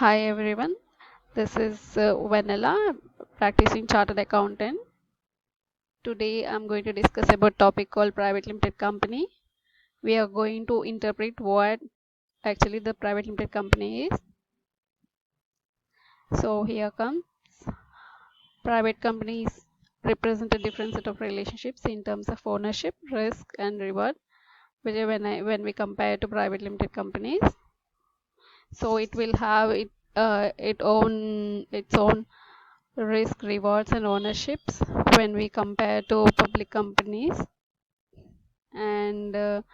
Hi everyone, this is Vanilla, practicing chartered accountant. Today I'm going to discuss about topic called private limited company. We are going to interpret what actually the private limited company is. So here comes. Private companies represent a different set of relationships in terms of ownership, risk and reward, which when we compare to private limited companies. So it will have its own risk, rewards and ownerships when we compare to public companies. And as,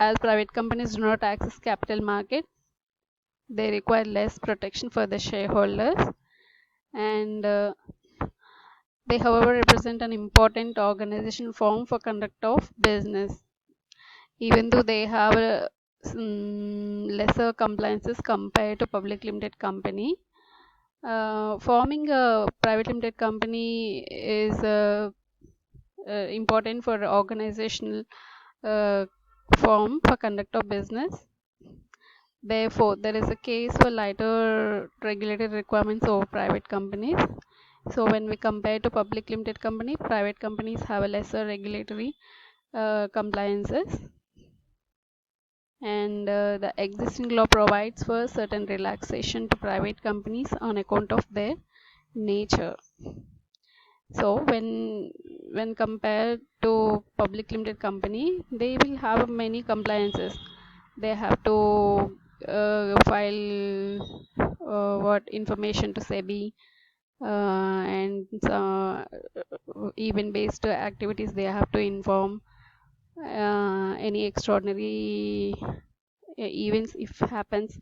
as private companies do not access capital market, they require less protection for the shareholders, and they however represent an important organization form for conduct of business, even though they have lesser compliances compared to public limited company. Forming a private limited company is important for organizational uh, form for conduct of business. Therefore, there is a case for lighter regulatory requirements over private companies. So when we compare to public limited company, private companies have a lesser regulatory compliances, and the existing law provides for certain relaxation to private companies on account of their nature. So when compared to public limited company, they will have many compliances. They have to file what information to SEBI, and even based activities they have to inform any extraordinary events if happens,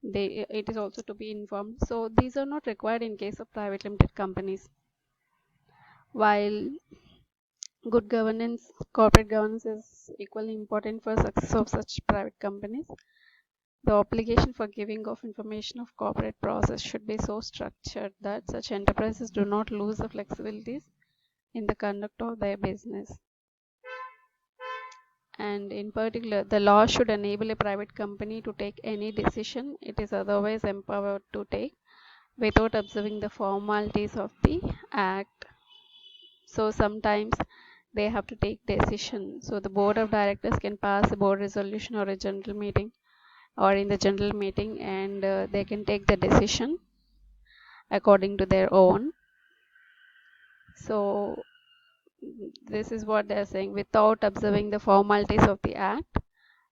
they it is also to be informed. So these are not required in case of private limited companies. While good governance, corporate governance is equally important for success of such private companies, the obligation for giving of information of corporate process should be so structured that such enterprises do not lose the flexibilities in the conduct of their business. And in particular, the law should enable a private company to take any decision it is otherwise empowered to take without observing the formalities of the act. So sometimes they have to take decision. So the board of directors can pass a board resolution or a general meeting, or in the general meeting, and they can take the decision according to their own. So this is what they are saying: without observing the formalities of the act,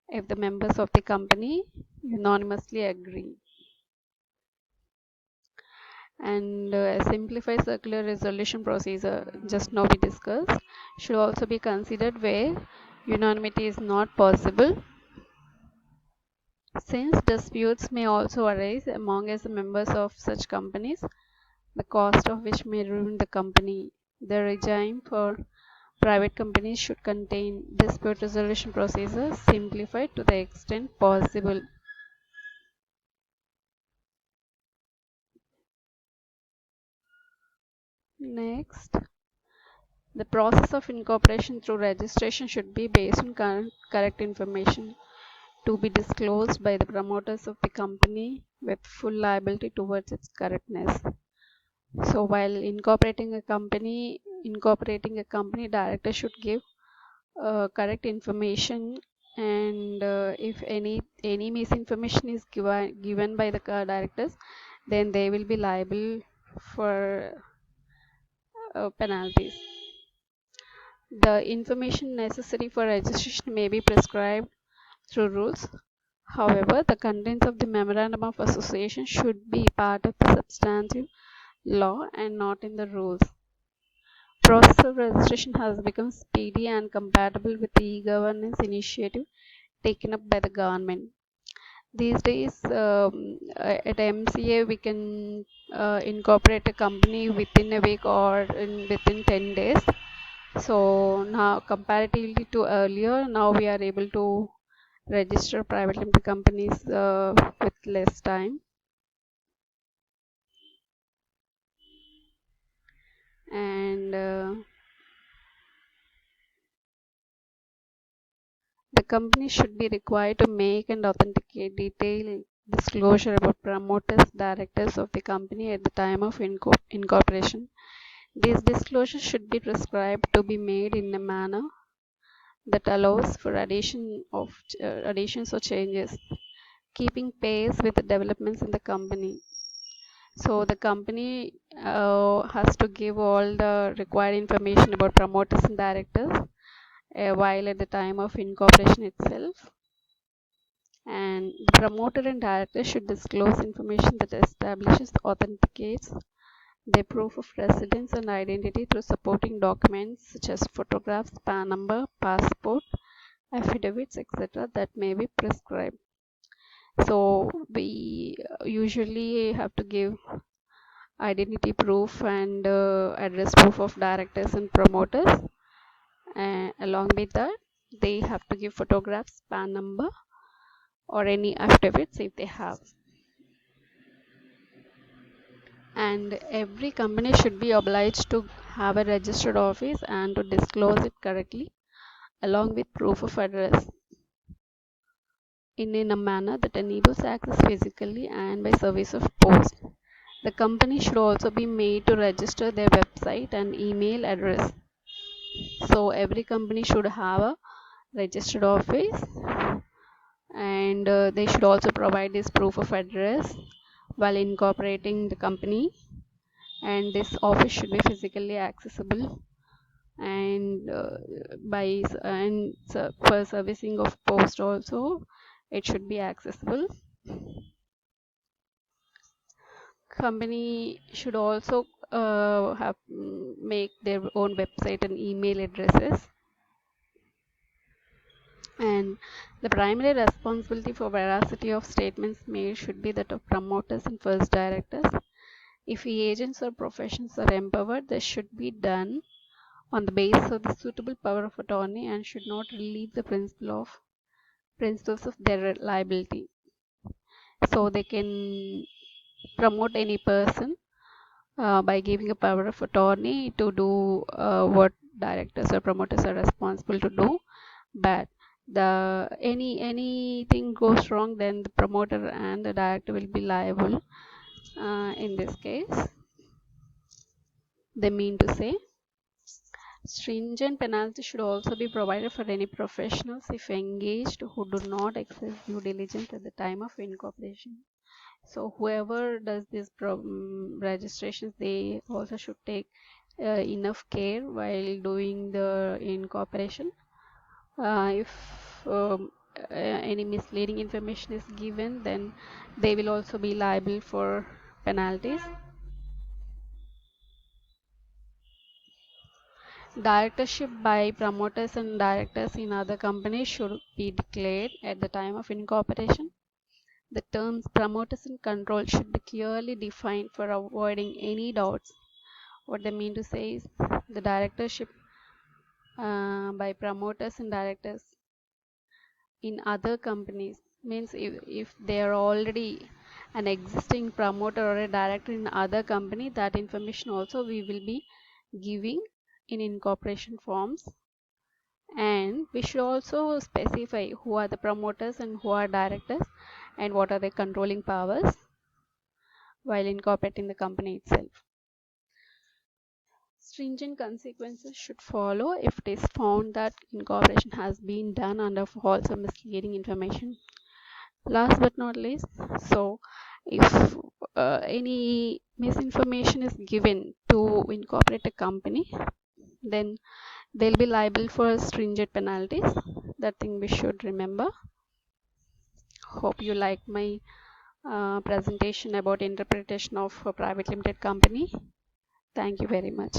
if the members of the company unanimously agree. And a simplified circular resolution procedure just now we discussed should also be considered where unanimity is not possible, since disputes may also arise among as the members of such companies, the cost of which may ruin the company. The regime for private companies should contain dispute resolution procedures simplified to the extent possible. Next, the process of incorporation through registration should be based on correct information to be disclosed by the promoters of the company with full liability towards its correctness. So while incorporating a company, director should give correct information, and if any misinformation is given by the directors, then they will be liable for penalties. The information necessary for registration may be prescribed through rules. However, the contents of the memorandum of association should be part of the substantive law and not in the rules. Process of registration has become speedy and compatible with the e-governance initiative taken up by the government. These days, at MCA, we can incorporate a company within a week or within 10 days. So now, comparatively to earlier, now we are able to register private limited companies with less time. And the company should be required to make and authenticate disclosure about promoters, directors of the company at the time of incorporation. These disclosures should be prescribed to be made in a manner that allows for additions or changes, keeping pace with the developments in the company. So the company has to give all the required information about promoters and directors while at the time of incorporation itself. And the promoter and director should disclose information that establishes, authenticates their proof of residence and identity through supporting documents such as photographs, PAN number, passport, affidavits, etc. that may be prescribed. So we usually have to give identity proof and address proof of directors and promoters. Along with that, they have to give photographs, PAN number, or any affidavits if they have. And every company should be obliged to have a registered office and to disclose it correctly along with proof of address in a manner that enables access physically and by service of post. The company should also be made to register their website and email address. So every company should have a registered office, and they should also provide this proof of address while incorporating the company, and this office should be physically accessible, and for servicing of post also it should be accessible. Company should also make their own website and email addresses, and the primary responsibility for veracity of statements made should be that of promoters and first directors. If agents or professions are empowered, this should be done on the basis of the suitable power of attorney and should not relieve the principles of their liability. So they can promote any person by giving a power of attorney to do what directors or promoters are responsible to do, but anything goes wrong, then the promoter and the director will be liable. In this case, they mean to say stringent penalties should also be provided for any professionals if engaged who do not exercise due diligence at the time of incorporation. So whoever does these registrations, they also should take enough care while doing the incorporation. If any misleading information is given, then they will also be liable for penalties. Directorship by promoters and directors in other companies should be declared at the time of incorporation. The terms promoters and control should be clearly defined for avoiding any doubts. What they mean to say is the directorship by promoters and directors in other companies means if they are already an existing promoter or a director in other company, that information also we will be giving in incorporation forms. And we should also specify who are the promoters and who are directors and what are their controlling powers while incorporating the company itself. Stringent consequences should follow if it is found that incorporation has been done under false or misleading information. Last but not least, so if any misinformation is given to incorporate a company, then they'll be liable for stringent penalties. That thing we should remember. Hope you like my presentation about interpretation of a private limited company. Thank you very much.